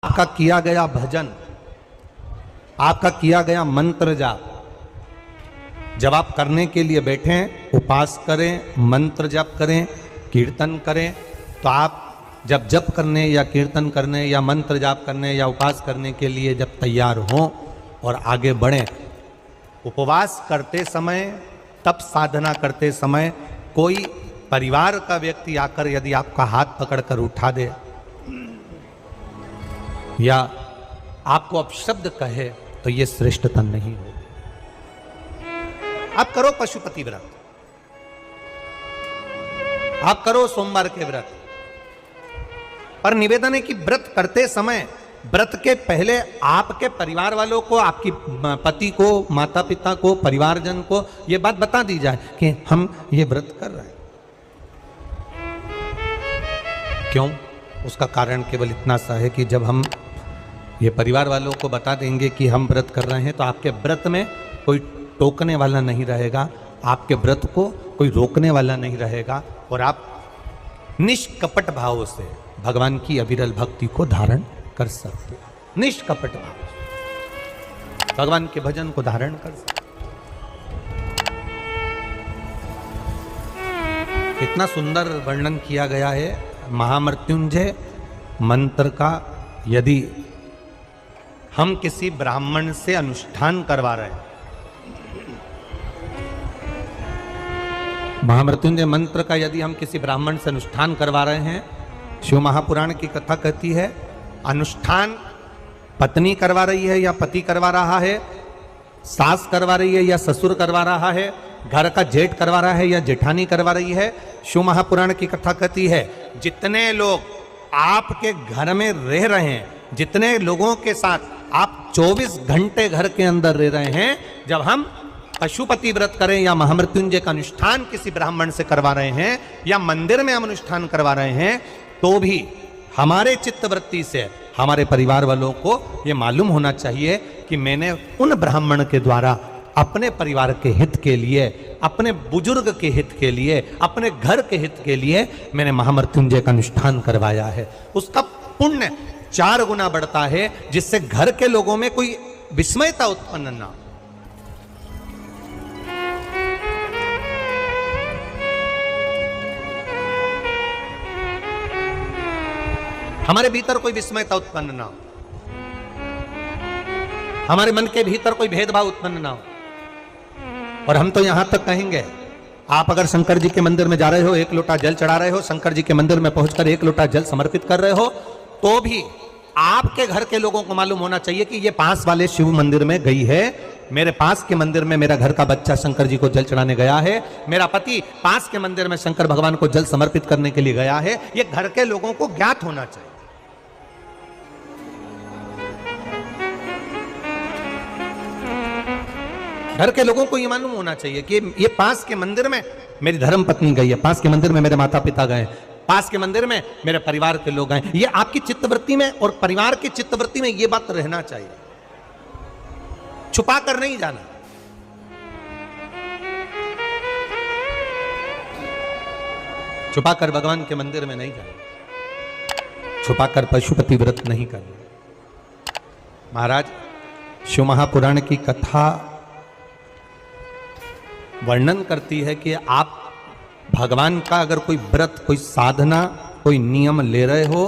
आपका किया गया भजन, आपका किया गया मंत्र जाप, जब आप करने के लिए बैठें, उपास करें, मंत्र जाप करें, कीर्तन करें, तो आप जब जप करने या कीर्तन करने या मंत्र जाप करने या उपास करने के लिए जब तैयार हों और आगे बढ़ें, उपवास करते समय, तप साधना करते समय कोई परिवार का व्यक्ति आकर यदि आपका हाथ पकड़कर उठा दे या आपको अपशब्द कहे, तो ये श्रेष्ठता नहीं हो। आप करो पशुपति व्रत, आप करो सोमवार के व्रत, पर निवेदन है कि व्रत करते समय, व्रत के पहले आपके परिवार वालों को, आपकी पति को, माता पिता को, परिवारजन को ये बात बता दी जाए कि हम ये व्रत कर रहे हैं। क्यों? उसका कारण केवल इतना सा है कि जब हम ये परिवार वालों को बता देंगे कि हम व्रत कर रहे हैं, तो आपके व्रत में कोई टोकने वाला नहीं रहेगा, आपके व्रत को कोई रोकने वाला नहीं रहेगा, और आप निष्कपट भाव से भगवान की अविरल भक्ति को धारण कर सकते हो। निष्कपट भाव से भगवान के भजन को धारण कर सकते। इतना सुंदर वर्णन किया गया है महामृत्युंजय मंत्र का। यदि हम किसी ब्राह्मण से अनुष्ठान करवा रहे हैं, महामृत्युंजय मंत्र का यदि हम किसी ब्राह्मण से अनुष्ठान करवा रहे हैं, शिव महापुराण की कथा कहती है, अनुष्ठान पत्नी करवा रही है या पति करवा रहा है, सास करवा रही है या ससुर करवा रहा है, घर का जेठ करवा रहा है या जेठानी करवा रही है। शिव महापुराण की कथा कहती है, जितने लोग आपके घर में रह रहे हैं, जितने लोगों के साथ आप 24 घंटे घर के अंदर रह रहे हैं, जब हम पशुपति व्रत करें या महामृत्युंजय का अनुष्ठान किसी ब्राह्मण से करवा रहे हैं या मंदिर में हम अनुष्ठान करवा रहे हैं, तो भी हमारे चित्तवृत्ति से हमारे परिवार वालों को यह मालूम होना चाहिए कि मैंने उन ब्राह्मण के द्वारा अपने परिवार के हित के लिए, अपने बुजुर्ग के हित के लिए, अपने घर के हित के लिए मैंने महामृत्युंजय का अनुष्ठान करवाया है। उसका पुण्य 4 गुना बढ़ता है, जिससे घर के लोगों में कोई विस्मयता उत्पन्न ना हो। हमारे भीतर कोई विस्मयता उत्पन्न ना हो, हमारे मन के भीतर कोई भेदभाव उत्पन्न ना हो। और हम तो यहां तक कहेंगे, आप अगर शंकर जी के मंदिर में जा रहे हो, 1 लोटा जल चढ़ा रहे हो, शंकर जी के मंदिर में पहुंचकर 1 लोटा जल समर्पित कर रहे हो, तो भी आपके घर के लोगों को मालूम होना चाहिए कि ये पास वाले शिव मंदिर में गई है, मेरे पास के मंदिर में मेरा घर का बच्चा शंकर जी को जल चढ़ाने गया है, मेरा पति पास के मंदिर में शंकर भगवान को जल समर्पित करने के लिए गया है। ये घर के लोगों को ज्ञात होना चाहिए। घर के लोगों को यह मालूम होना चाहिए कि ये पास के मंदिर में मेरी धर्म पत्नी गई है, पास के मंदिर में मेरे माता पिता गए, पास के मंदिर में मेरे परिवार के लोग गए। ये आपकी चित्तवृत्ति में और परिवार की चित्तवृत्ति में ये बात रहना चाहिए, छुपा कर नहीं जाना। छुपा कर भगवान के मंदिर में नहीं जाना, छुपा कर पशुपति व्रत नहीं करना। महाराज, शिव महापुराण की कथा वर्णन करती है कि आप भगवान का अगर कोई व्रत, कोई साधना, कोई नियम ले रहे हो,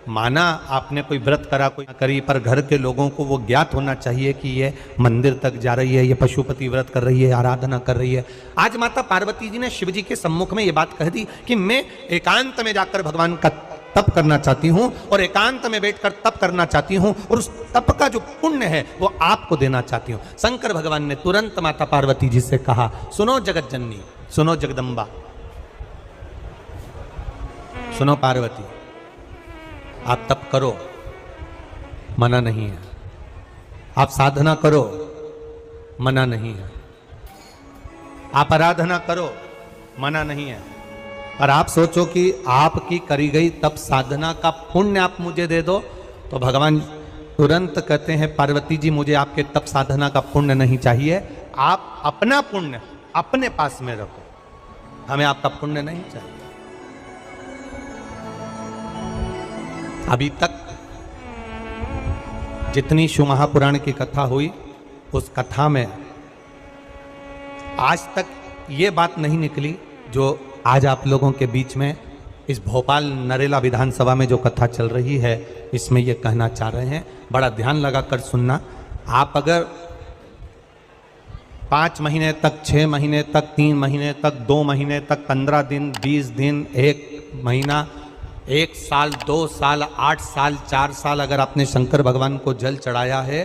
माना आपने कोई व्रत करा, कोई करी, पर घर के लोगों को वो ज्ञात होना चाहिए कि ये मंदिर तक जा रही है, ये पशुपति व्रत कर रही है, आराधना कर रही है। आज माता पार्वती जी ने शिव जी के सम्मुख में ये बात कह दी कि मैं एकांत में जाकर भगवान का तप करना चाहती हूं और एकांत में बैठकर तप करना चाहती हूं, और उस तप का जो पुण्य है वो आपको देना चाहती हूं। शंकर भगवान ने तुरंत माता पार्वती जी से कहा, सुनो जगत जननी, सुनो जगदम्बा, सुनो पार्वती, आप तप करो, मना नहीं है, आप साधना करो, मना नहीं है, आप आराधना करो, मना नहीं है, और आप सोचो कि आपकी करी गई तप साधना का पुण्य आप मुझे दे दो, तो भगवान तुरंत कहते हैं, पार्वती जी मुझे आपके तप साधना का पुण्य नहीं चाहिए, आप अपना पुण्य अपने पास में रखो, हमें आपका पुण्य नहीं चाहिए। अभी तक जितनी शिव महापुराण की कथा हुई, उस कथा में आज तक ये बात नहीं निकली जो आज आप लोगों के बीच में इस भोपाल नरेला विधानसभा में जो कथा चल रही है, इसमें ये कहना चाह रहे हैं। बड़ा ध्यान लगाकर सुनना। आप अगर 5 महीने तक, 6 महीने तक, 3 महीने तक, 2 महीने तक, 15 दिन, 20 दिन, 1 महीना, 1 साल, 2 साल, 8 साल, 4 साल अगर आपने शंकर भगवान को जल चढ़ाया है,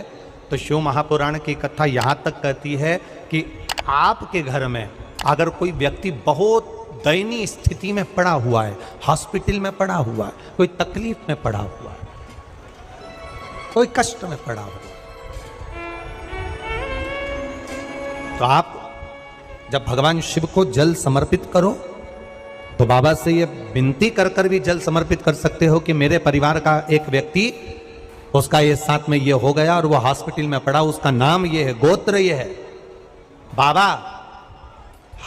तो शिव महापुराण की कथा यहाँ तक कहती है कि आपके घर में अगर कोई व्यक्ति बहुत दयनीय स्थिति में पड़ा हुआ है, हॉस्पिटल में पड़ा हुआ है, कोई तकलीफ में पड़ा हुआ है, कोई कष्ट में पड़ा हुआ है, तो आप जब भगवान शिव को जल समर्पित करो तो बाबा से ये विनती कर कर भी जल समर्पित कर सकते हो कि मेरे परिवार का एक व्यक्ति, उसका ये साथ में ये हो गया और वो हॉस्पिटल में पड़ा, उसका नाम ये है, गोत्र ये है। बाबा,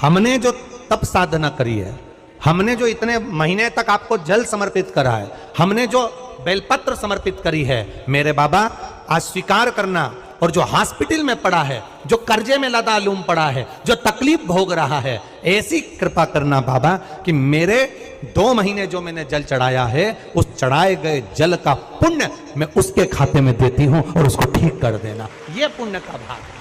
हमने जो तप साधना करी है, हमने जो इतने महीने तक आपको जल समर्पित करा है, हमने जो बेलपत्र समर्पित करी है, मेरे बाबा आज स्वीकार करना। और जो हॉस्पिटल में पड़ा है, जो कर्जे में लदालूम पड़ा है, जो तकलीफ भोग रहा है, ऐसी कृपा करना बाबा कि मेरे 2 महीने जो मैंने जल चढ़ाया है, उस चढ़ाए गए जल का पुण्य मैं उसके खाते में देती हूं और उसको ठीक कर देना। यह पुण्य का भाग है।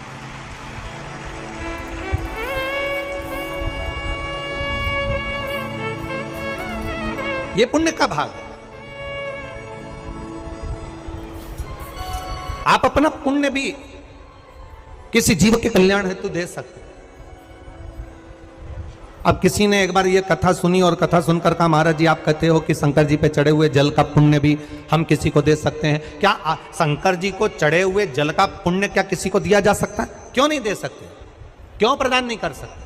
ये पुण्य का भाग है। आप अपना पुण्य भी किसी जीव के कल्याण हेतु दे सकते हैं। अब किसी ने एक बार ये कथा सुनी और कथा सुनकर कहा, महाराज जी आप कहते हो कि शंकर जी पे चढ़े हुए जल का पुण्य भी हम किसी को दे सकते हैं क्या? शंकर जी को चढ़े हुए जल का पुण्य क्या किसी को दिया जा सकता है? क्यों नहीं दे सकते? क्यों प्रदान नहीं कर सकते?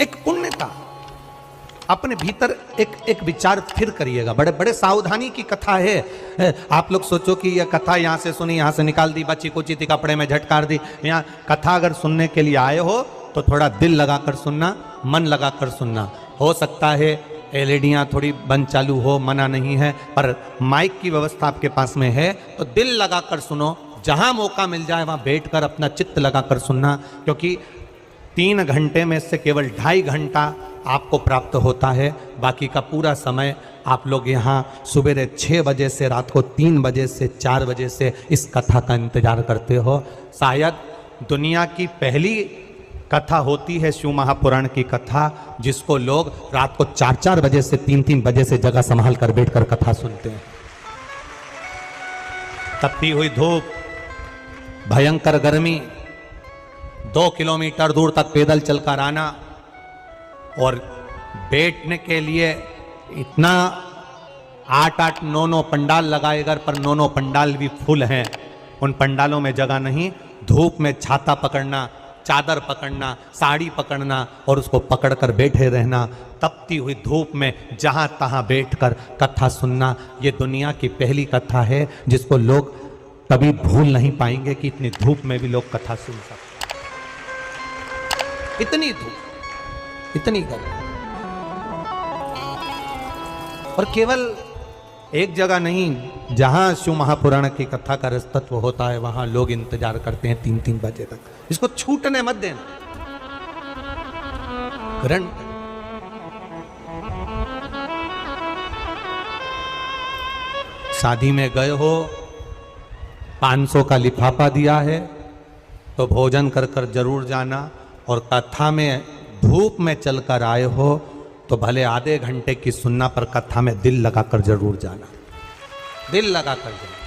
एक पुण्य का अपने भीतर एक विचार फिर करिएगा। बड़े बड़े सावधानी की कथा है। आप लोग सोचो कि यह कथा यहाँ से सुनी, यहाँ से निकाल दी, बच्ची कुची थी, कपड़े में झटकार दी। यहाँ कथा अगर सुनने के लिए आए हो तो थोड़ा दिल लगाकर सुनना, मन लगाकर सुनना। हो सकता है एलईडियाँ थोड़ी बंद चालू हो, मना नहीं है, पर माइक की व्यवस्था आपके पास में है तो दिल लगाकर सुनो। जहाँ मौका मिल जाए वहाँ बैठकर अपना चित्त लगाकर सुनना, क्योंकि 3 घंटे में से केवल 2.5 घंटा आपको प्राप्त होता है। बाकी का पूरा समय आप लोग यहाँ सुबह 6 बजे से रात को 3 बजे से 4 बजे से इस कथा का इंतजार करते हो। शायद दुनिया की पहली कथा होती है शिव महापुराण की कथा, जिसको लोग रात को 4-4 बजे से 3-3 बजे से जगह संभाल कर बैठकर कथा सुनते हैं। तपती हुई धूप, भयंकर गर्मी, 2 किलोमीटर दूर तक पैदल चलकर आना और बैठने के लिए इतना 8-8, 9-9 पंडाल लगाए गए, पर 9-9 पंडाल भी फुल हैं। उन पंडालों में जगह नहीं। धूप में छाता पकड़ना, चादर पकड़ना, साड़ी पकड़ना और उसको पकड़कर बैठे रहना। तपती हुई धूप में जहाँ तहाँ बैठकर कथा सुनना, ये दुनिया की पहली कथा है जिसको लोग कभी भूल नहीं पाएंगे कि इतनी धूप में भी लोग कथा सुन सकते। इतनी धूप, इतनी गर्मी, और केवल एक जगह नहीं, जहां शिव महापुराण की कथा का रसतत्व होता है वहां लोग इंतजार करते हैं 3-3 बजे तक। इसको छूटने मत देना। ग्रहण शादी में गए हो, 500 का लिफाफा दिया है तो भोजन कर कर जरूर जाना। और कथा में धूप में चलकर आए हो तो भले आधे घंटे की सुनना, पर कथा में दिल लगाकर जरूर जाना। दिल लगाकर जाना,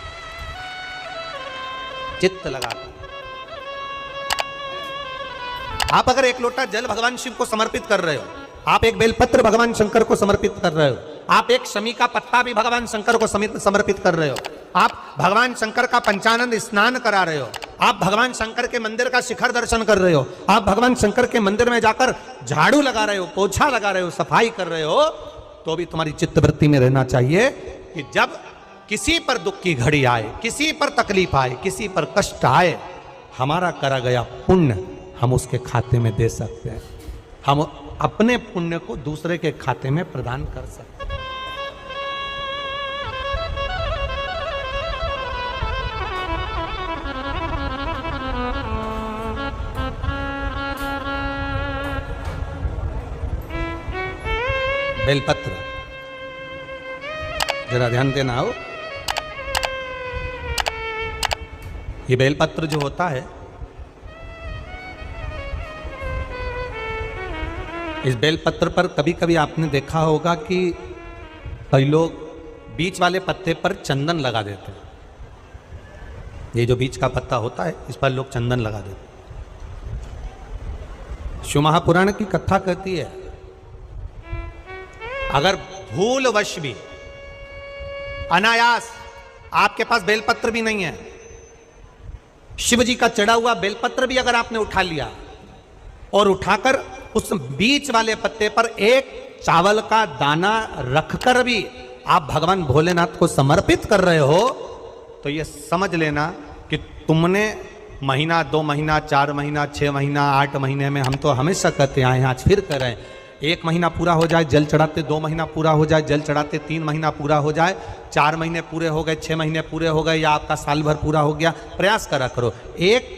चित्त लगाकर। आप अगर 1 लोटा जल भगवान शिव को समर्पित कर रहे हो, आप एक बेलपत्र भगवान शंकर को समर्पित कर रहे हो, आप एक शमी का पत्ता भी भगवान शंकर को समर्पित कर रहे हो, आप भगवान शंकर का पंचानंद स्नान करा रहे हो, आप भगवान शंकर के मंदिर का शिखर दर्शन कर रहे हो, आप भगवान शंकर के मंदिर में जाकर झाड़ू लगा रहे हो, पोछा लगा रहे हो, सफाई कर रहे हो, तो भी तुम्हारी चित्तवृत्ति में रहना चाहिए कि जब किसी पर दुख की घड़ी आए, किसी पर तकलीफ आए, किसी पर कष्ट आए, हमारा करा गया पुण्य हम उसके खाते में दे सकते हैं। हम अपने पुण्य को दूसरे के खाते में प्रदान कर सकते हैं। बेलपत्र, जरा ध्यान देना हो। ये बेलपत्र जो होता है, इस बेलपत्र पर कभी कभी आपने देखा होगा कि कई लोग बीच वाले पत्ते पर चंदन लगा देते हैं। ये जो बीच का पत्ता होता है, इस पर लोग चंदन लगा देते हैं। शिव महापुराण की कथा कहती है, अगर भूलवश भी, अनायास, आपके पास बेलपत्र भी नहीं है, शिव जी का चढ़ा हुआ बेलपत्र भी अगर आपने उठा लिया और उठाकर उस बीच वाले पत्ते पर एक चावल का दाना रखकर भी आप भगवान भोलेनाथ को समर्पित कर रहे हो, तो ये समझ लेना कि तुमने महीना, 2 महीना, 4 महीना, 6 महीना, 8 महीने में, हम तो हमेशा कहते आए हैं, आज फिर कर रहे हैं, 1 महीना पूरा हो जाए जल चढ़ाते, 2 महीना पूरा हो जाए जल चढ़ाते, 3 महीना पूरा हो जाए, 4 महीने पूरे हो गए, 6 महीने पूरे हो गए, या आपका साल भर पूरा हो गया, प्रयास करा करो एक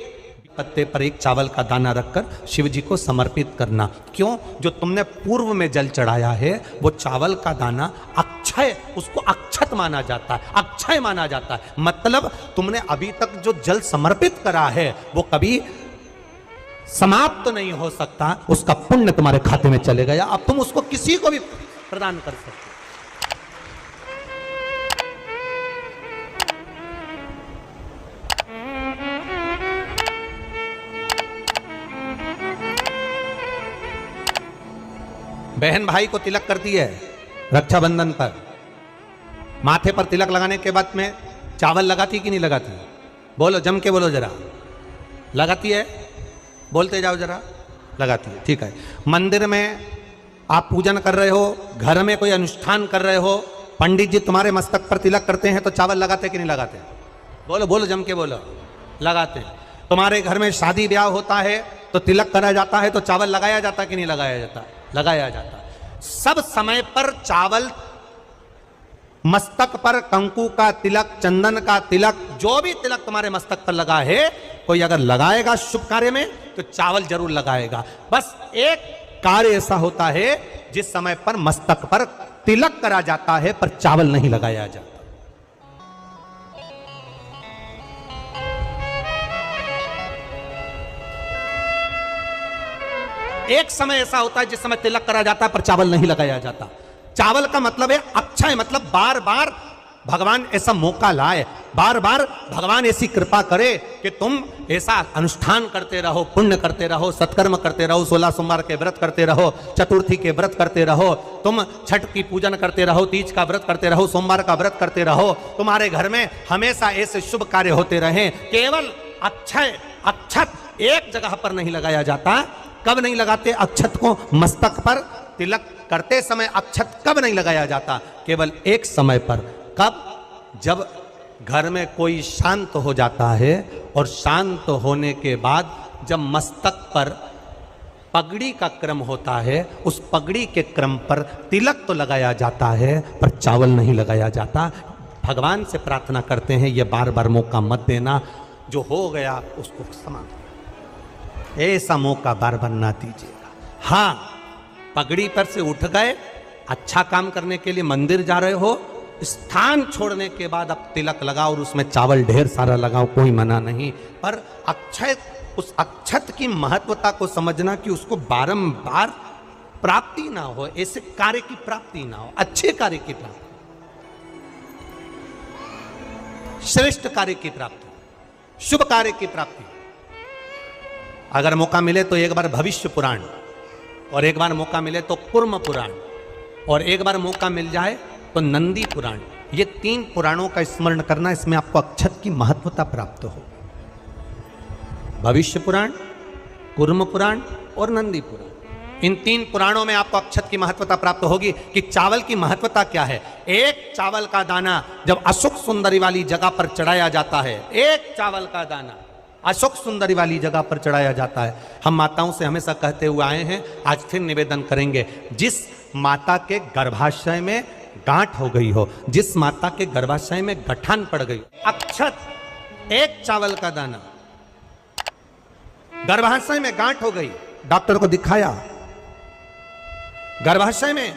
पत्ते पर एक चावल का दाना रखकर शिव जी को समर्पित करना। क्यों? जो तुमने पूर्व में जल चढ़ाया है, वो चावल का दाना अक्षय, उसको अक्षत माना जाता है, अक्षय माना जाता है। मतलब तुमने अभी तक जो जल समर्पित करा है वो कभी समाप्त तो नहीं हो सकता, उसका पुण्य तुम्हारे खाते में चले गया, अब तुम उसको किसी को भी प्रदान कर सकते। बहन भाई को तिलक करती है रक्षाबंधन पर, माथे पर तिलक लगाने के बाद में चावल लगाती कि नहीं लगाती? बोलो, जम के बोलो जरा। लगाती है? बोलते जाओ जरा। लगाती है, ठीक है। मंदिर में आप पूजन कर रहे हो, घर में कोई अनुष्ठान कर रहे हो, पंडित जी तुम्हारे मस्तक पर तिलक करते हैं तो चावल लगाते कि नहीं लगाते? बोलो बोलो, जम के बोलो। लगाते हैं। तुम्हारे घर में शादी ब्याह होता है तो तिलक करा जाता है तो चावल लगाया जाता कि नहीं लगाया जाता? लगाया जाता। सब समय पर चावल, मस्तक पर कंकु का तिलक, चंदन का तिलक, जो भी तिलक तुम्हारे मस्तक पर लगा है, कोई अगर लगाएगा शुभ कार्य में तो चावल जरूर लगाएगा। बस एक कार्य ऐसा होता है जिस समय पर मस्तक पर तिलक करा जाता है पर चावल नहीं लगाया जाता। एक समय ऐसा होता है जिस समय तिलक करा जाता है पर चावल नहीं लगाया जाता। चावल का मतलब है अक्षय, मतलब बार बार भगवान ऐसा मौका लाए, बार बार भगवान ऐसी कृपा करे कि तुम ऐसा अनुष्ठान करते रहो, पुण्य करते रहो, सत्कर्म करते रहो, 16 सोमवार के व्रत करते रहो, चतुर्थी के व्रत करते रहो, तुम छठ की पूजन करते रहो, तीज का व्रत करते रहो, सोमवार का व्रत करते रहो, तुम्हारे घर में हमेशा ऐसे शुभ कार्य होते रहे। केवल अक्षय, अक्षत एक जगह पर नहीं लगाया जाता। कब नहीं लगाते अक्षत को? मस्तक पर तिलक करते समय अक्षत कब नहीं लगाया जाता? केवल एक समय पर। कब? जब घर में कोई शांत हो जाता है, और शांत होने के बाद जब मस्तक पर पगड़ी का क्रम होता है, उस पगड़ी के क्रम पर तिलक तो लगाया जाता है पर चावल नहीं लगाया जाता। भगवान से प्रार्थना करते हैं ये बार बार मौका मत देना, जो हो गया उसको समाप्त, ऐसा मौका बार बार ना दीजिएगा। हाँ, पगड़ी पर से उठ गए, अच्छा काम करने के लिए मंदिर जा रहे हो, स्थान छोड़ने के बाद अब तिलक लगाओ और उसमें चावल ढेर सारा लगाओ, कोई मना नहीं। पर अक्षय, उस अक्षत की महत्वता को समझना कि उसको बारंबार प्राप्ति ना हो, ऐसे कार्य की प्राप्ति ना हो, अच्छे कार्य की प्राप्ति, श्रेष्ठ कार्य की प्राप्ति, शुभ कार्य की प्राप्ति। अगर मौका मिले तो एक बार भविष्य पुराण, और एक बार मौका मिले तो कूर्म पुराण, और एक बार मौका मिल जाए तो नंदी पुराण, ये 3 पुराणों का स्मरण करना, इसमें आपको अक्षत की महत्वता प्राप्त हो। भविष्य पुराण, कूर्म पुराण और नंदी पुराण, इन 3 पुराणों में आपको अक्षत की महत्वता प्राप्त होगी कि चावल की महत्वता क्या है। एक चावल का दाना जब अशोक सुंदरी वाली जगह पर चढ़ाया जाता है, एक चावल का दाना अशोक सुंदरी वाली जगह पर चढ़ाया जाता है। हम माताओं से हमेशा कहते हुए आए हैं, आज फिर निवेदन करेंगे, जिस माता के गर्भाशय में गांठ हो गई हो, जिस माता के गर्भाशय में गठान पड़ गई, अक्षत, एक चावल का दाना, गर्भाशय में गांठ हो गई, डॉक्टर को दिखाया, गर्भाशय में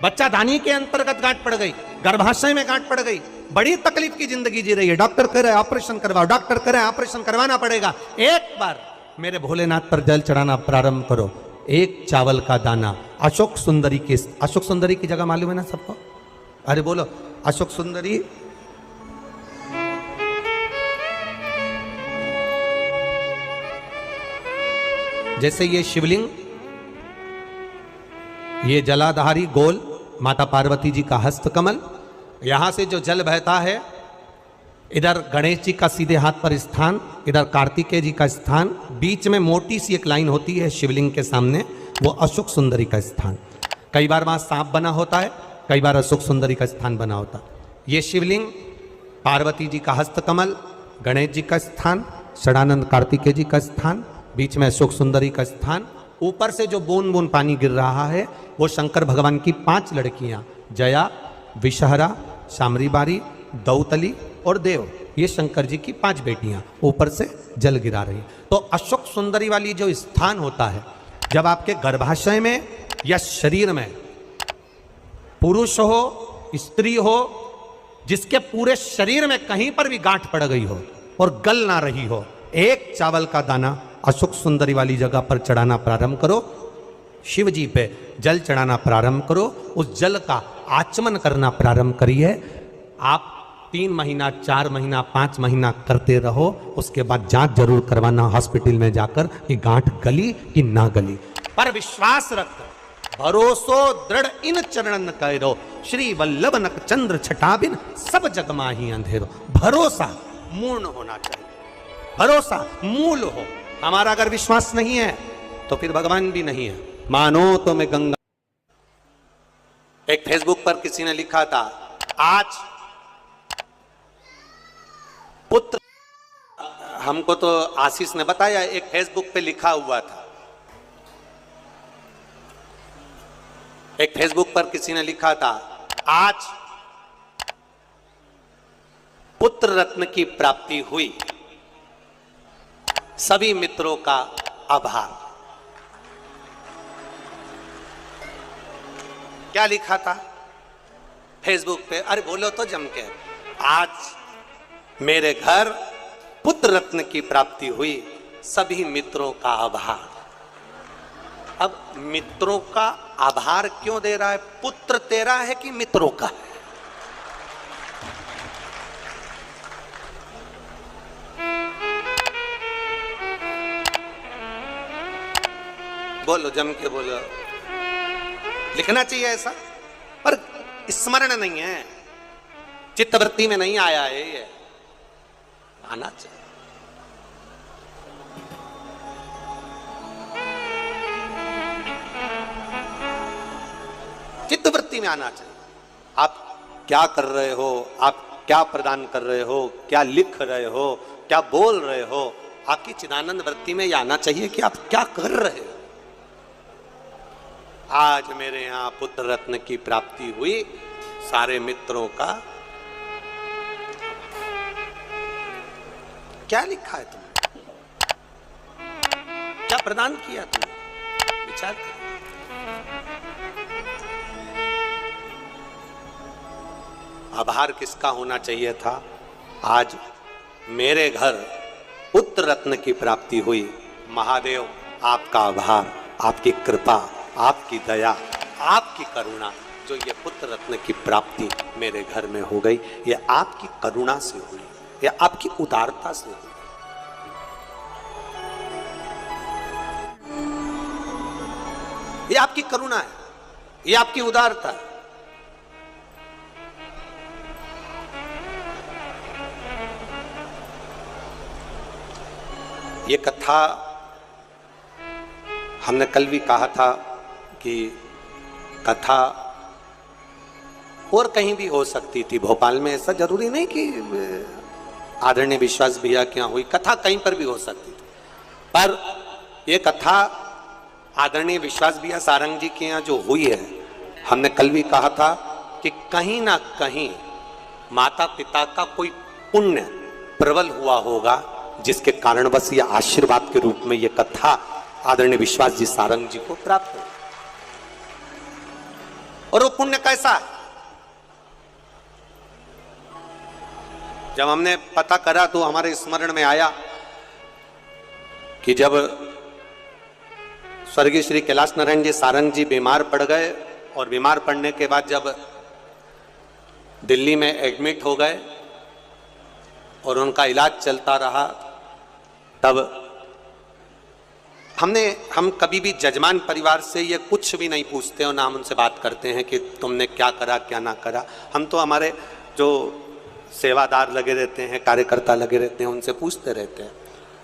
बच्चा दानी के अंतर्गत गांठ पड़ गई, गर्भाशय में गांठ पड़ गई, बड़ी तकलीफ की जिंदगी जी रही है, डॉक्टर कह रहे ऑपरेशन करवाओ, डॉक्टर कह रहे ऑपरेशन करवाना पड़ेगा। एक बार मेरे भोलेनाथ पर जल चढ़ाना प्रारंभ करो। एक चावल का दाना अशोक सुंदरी की, अशोक सुंदरी की जगह मालूम है ना सबको? अरे बोलो अशोक सुंदरी। जैसे ये शिवलिंग, ये जलाधारी गोल माता पार्वती जी का हस्तकमल, यहां से जो जल बहता है, इधर गणेश जी का सीधे हाथ पर स्थान, इधर कार्तिकेय जी का स्थान, बीच में मोटी सी एक लाइन होती है शिवलिंग के सामने, वो अशोक सुंदरी का स्थान। कई बार वहां सांप बना होता है, कई बार अशोक सुंदरी का स्थान बना होता है। ये शिवलिंग, पार्वती जी का हस्तकमल, गणेश जी का स्थान, षडानंद कार्तिकेय जी का स्थान, बीच में अशोक सुंदरी का स्थान। ऊपर से जो बूंद बूंद पानी गिर रहा है वो शंकर भगवान की 5 लड़कियां, जया, विषहरा, शामरीबारी, दौतली और देव, ये शंकर जी की 5 बेटियां ऊपर से जल गिरा रही। तो अशोक सुंदरी वाली जो स्थान होता है, जब आपके गर्भाशय में या शरीर में पुरुष हो, स्त्री हो, जिसके पूरे शरीर में कहीं पर भी गांठ पड़ गई हो और गल ना रही हो, एक चावल का दाना अशोक सुंदरी वाली जगह पर चढ़ाना प्रारंभ करो। शिव जी पे जल चढ़ाना प्रारंभ करो, उस जल का आचमन करना प्रारंभ करिए। आप 3 महीना, 4 महीना, 5 महीना करते रहो, उसके बाद जांच जरूर करवाना हॉस्पिटल में जाकर कि गांठ गली कि ना गली। पर विश्वास रख, भरोसो दृढ़ इन चरणन करो, श्री वल्लभ नक चंद्र छटाबिन सब जग माही अंधेरो। भरोसा मूर्ण होना चाहिए, भरोसा मूल हो। हमारा अगर विश्वास नहीं है तो फिर भगवान भी नहीं है। मानो तो मैं गंगा। एक फेसबुक पर किसी ने लिखा था, आज पुत्र, हमको तो आशीष ने बताया, एक फेसबुक पे लिखा हुआ था, एक फेसबुक पर किसी ने लिखा था, आज पुत्र रत्न की प्राप्ति हुई, सभी मित्रों का आभार। क्या लिखा था फेसबुक पे? अरे बोलो तो जम के, आज मेरे घर पुत्र रत्न की प्राप्ति हुई, सभी मित्रों का आभार। अब मित्रों का आभार क्यों दे रहा है? पुत्र तेरा है कि मित्रों का है? बोलो जम के बोलो। लिखना चाहिए ऐसा, पर स्मरण नहीं है, चित्तवृत्ति में नहीं आया है, ये आना चाहिए। चित्तवृत्ति में आना चाहिए। आप क्या कर रहे हो, आप क्या प्रदान कर रहे हो, क्या लिख रहे हो, क्या बोल रहे हो, आपकी चिदानंद वृत्ति में यह आना चाहिए कि आप क्या कर रहे हो। आज मेरे यहां पुत्र रत्न की प्राप्ति हुई, सारे मित्रों का। क्या लिखा है तुमने, क्या प्रदान किया तुमने, विचार करो। आभार किसका होना चाहिए था? आज मेरे घर पुत्र रत्न की प्राप्ति हुई, महादेव आपका आभार, आपकी कृपा, आपकी दया, आपकी करुणा, जो ये पुत्र रत्न की प्राप्ति मेरे घर में हो गई, ये आपकी करुणा से हुई, ये आपकी उदारता से हुई। ये आपकी करुणा है, ये आपकी उदारता है। ये कथा हमने कल भी कहा था कि कथा और कहीं भी हो सकती थी, भोपाल में ऐसा जरूरी नहीं कि आदरणीय विश्वास भैया के यहाँ हुई, कथा कहीं पर भी हो सकती थी। पर यह कथा आदरणीय विश्वास भैया सारंग जी के यहाँ जो हुई है, हमने कल भी कहा था कि कहीं ना कहीं माता पिता का कोई पुण्य प्रबल हुआ होगा, जिसके कारण बस ये आशीर्वाद के रूप में ये कथा आदरणीय विश्वास जी सारंग जी को प्राप्त हो। और वो पुण्य कैसा है? जब हमने पता करा तो हमारे स्मरण में आया कि जब स्वर्गीय श्री कैलाश नारायण जी सारंग जी बीमार पड़ गए और बीमार पड़ने के बाद जब दिल्ली में एडमिट हो गए और उनका इलाज चलता रहा, तब हम कभी भी जजमान परिवार से ये कुछ भी नहीं पूछते और ना हम उनसे बात करते हैं कि तुमने क्या करा क्या ना करा। हम तो हमारे जो सेवादार लगे रहते हैं, कार्यकर्ता लगे रहते हैं, उनसे पूछते रहते हैं।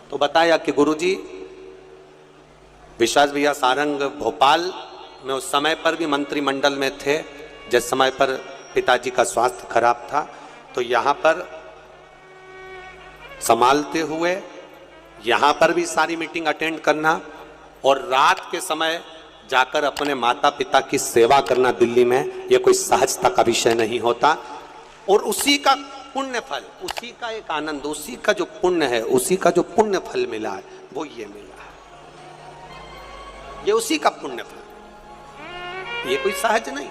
तो बताया कि गुरुजी विश्वास भैया सारंग भोपाल में उस समय पर भी मंत्रिमंडल में थे जिस समय पर पिताजी का स्वास्थ्य खराब था, तो यहाँ पर संभालते हुए यहाँ पर भी सारी मीटिंग अटेंड करना और रात के समय जाकर अपने माता पिता की सेवा करना दिल्ली में, ये कोई सहजता का विषय नहीं होता। और उसी का पुण्य फल, उसी का एक आनंद, उसी का जो पुण्य है, उसी का जो पुण्य फल मिला है वो ये मिला है, ये उसी का पुण्य फल, ये कोई सहज नहीं।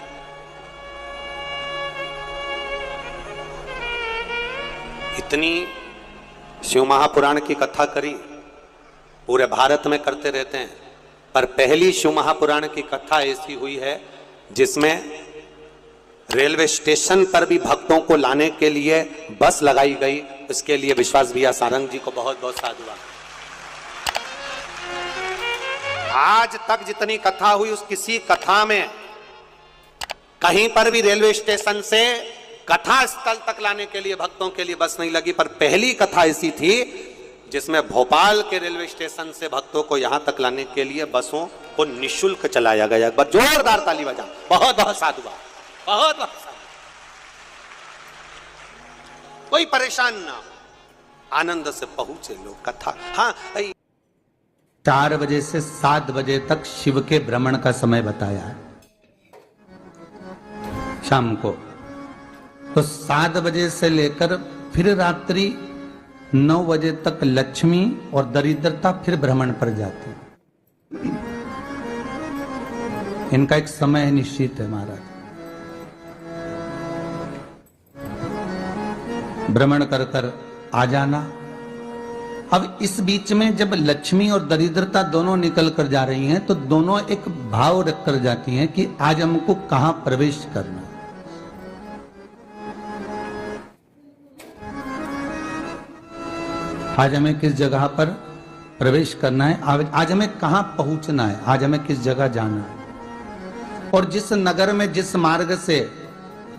इतनी शिव महापुराण की कथा करी, पूरे भारत में करते रहते हैं, पर पहली शिव महापुराण की कथा ऐसी हुई है जिसमें रेलवे स्टेशन पर भी भक्तों को लाने के लिए बस लगाई गई। इसके लिए विश्वास भैया सारंग जी को बहुत बहुत साधुवाद। आज तक जितनी कथा हुई उस किसी कथा में कहीं पर भी रेलवे स्टेशन से कथा स्थल तक लाने के लिए भक्तों के लिए बस नहीं लगी, पर पहली कथा ऐसी थी जिसमें भोपाल के रेलवे स्टेशन से भक्तों को यहां तक लाने के लिए बसों को निःशुल्क चलाया गया। एक बार जोरदार ताली बजा, बहुत बहुत साधुवाद, बहुत बहुत साधुवाद। कोई परेशान ना, आनंद से पहुंचे लोग कथा। हाँ, 4 बजे से 7 बजे तक शिव के भ्रमण का समय बताया है शाम को। तो 7 बजे से लेकर फिर रात्रि 9 बजे तक लक्ष्मी और दरिद्रता फिर भ्रमण पर जाती है। इनका एक समय निश्चित है महाराज, भ्रमण कर कर आ जाना। अब इस बीच में जब लक्ष्मी और दरिद्रता दोनों निकल कर जा रही हैं तो दोनों एक भाव रख कर जाती हैं कि आज हमको कहां प्रवेश करना, आज हमें किस जगह पर प्रवेश करना है, आज हमें कहां पहुंचना है, आज हमें किस जगह जाना है। और जिस नगर में जिस मार्ग से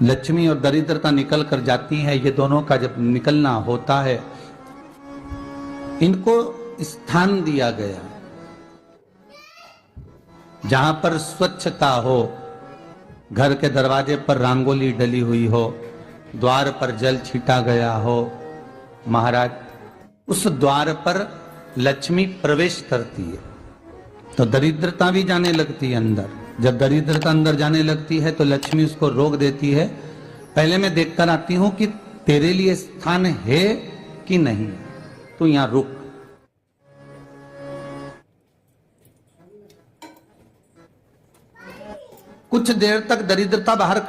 लक्ष्मी और दरिद्रता निकल कर जाती है, ये दोनों का जब निकलना होता है, इनको स्थान दिया गया जहां पर स्वच्छता हो, घर के दरवाजे पर रंगोली डली हुई हो, द्वार पर जल छीटा गया हो। महाराज, उस द्वार पर लक्ष्मी प्रवेश करती है तो दरिद्रता भी जाने लगती है अंदर। जब दरिद्रता अंदर जाने लगती है तो लक्ष्मी उसको रोक देती है, पहले मैं देखकर आती हूं कि तेरे लिए स्थान है कि नहीं, तू यहां रुक। कुछ देर तक दरिद्रता बाहर